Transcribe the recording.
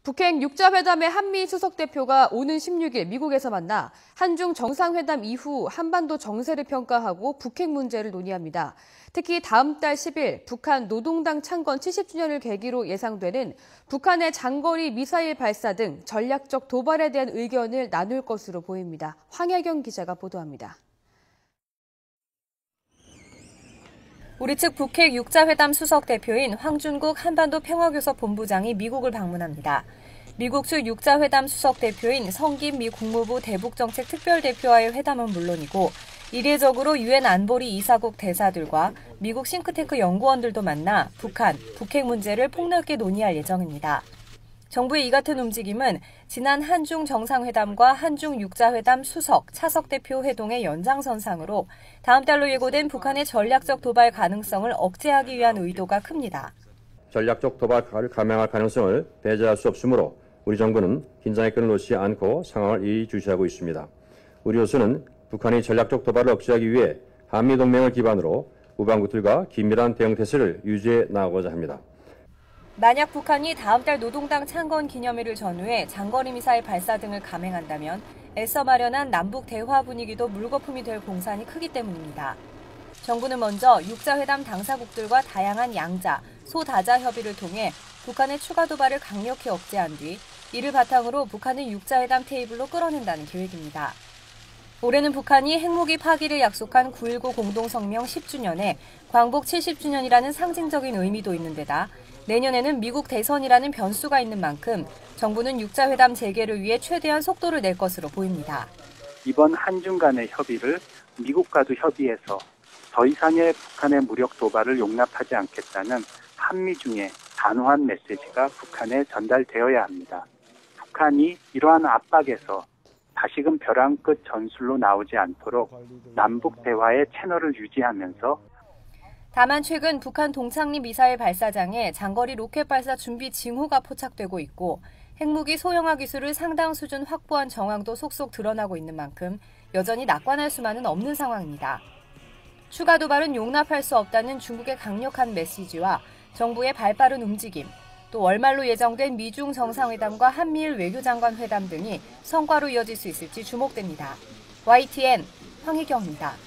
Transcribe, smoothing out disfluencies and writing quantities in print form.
북핵 6자회담의 한미 수석대표가 오는 16일 미국에서 만나 한중 정상회담 이후 한반도 정세를 평가하고 북핵 문제를 논의합니다. 특히 다음 달 10일 북한 노동당 창건 70주년을 계기로 예상되는 북한의 장거리 미사일 발사 등 전략적 도발에 대한 의견을 나눌 것으로 보입니다. 황혜경 기자가 보도합니다. 우리 측 북핵 6자회담 수석대표인 황준국 한반도 평화교섭 본부장이 미국을 방문합니다. 미국 측 6자회담 수석대표인 성김 미 국무부 대북정책 특별대표와의 회담은 물론이고 이례적으로 유엔 안보리 이사국 대사들과 미국 싱크탱크 연구원들도 만나 북핵 문제를 폭넓게 논의할 예정입니다. 정부의 이 같은 움직임은 지난 한중 정상회담과 한중 6자회담 수석, 차석 대표 회동의 연장선상으로 다음 달로 예고된 북한의 전략적 도발 가능성을 억제하기 위한 의도가 큽니다. 전략적 도발을 감행할 가능성을 배제할 수 없으므로 우리 정부는 긴장의 끈을 놓지 않고 상황을 예의주시하고 있습니다. 우리로서는 북한이 전략적 도발을 억제하기 위해 한미동맹을 기반으로 우방국들과 긴밀한 대응 태세를 유지해 나가고자 합니다. 만약 북한이 다음 달 노동당 창건 기념일을 전후해 장거리 미사일 발사 등을 감행한다면 애써 마련한 남북 대화 분위기도 물거품이 될 공산이 크기 때문입니다. 정부는 먼저 6자회담 당사국들과 다양한 양자, 소다자 협의를 통해 북한의 추가 도발을 강력히 억제한 뒤 이를 바탕으로 북한을 6자회담 테이블로 끌어낸다는 계획입니다. 올해는 북한이 핵무기 파기를 약속한 9.19 공동성명 10주년에 광복 70주년이라는 상징적인 의미도 있는 데다 내년에는 미국 대선이라는 변수가 있는 만큼 정부는 6자회담 재개를 위해 최대한 속도를 낼 것으로 보입니다. 이번 한중 간의 협의를 미국과도 협의해서 더 이상의 북한의 무력 도발을 용납하지 않겠다는 한미 중에 단호한 메시지가 북한에 전달되어야 합니다. 북한이 이러한 압박에서 다시금 벼랑 끝 전술로 나오지 않도록 남북 대화의 채널을 유지하면서 다만 최근 북한 동창리 미사일 발사장에 장거리 로켓 발사 준비 징후가 포착되고 있고 핵무기 소형화 기술을 상당 수준 확보한 정황도 속속 드러나고 있는 만큼 여전히 낙관할 수만은 없는 상황입니다. 추가 도발은 용납할 수 없다는 중국의 강력한 메시지와 정부의 발빠른 움직임, 또 월말로 예정된 미중 정상회담과 한미일 외교장관 회담 등이 성과로 이어질 수 있을지 주목됩니다. YTN 황희경입니다.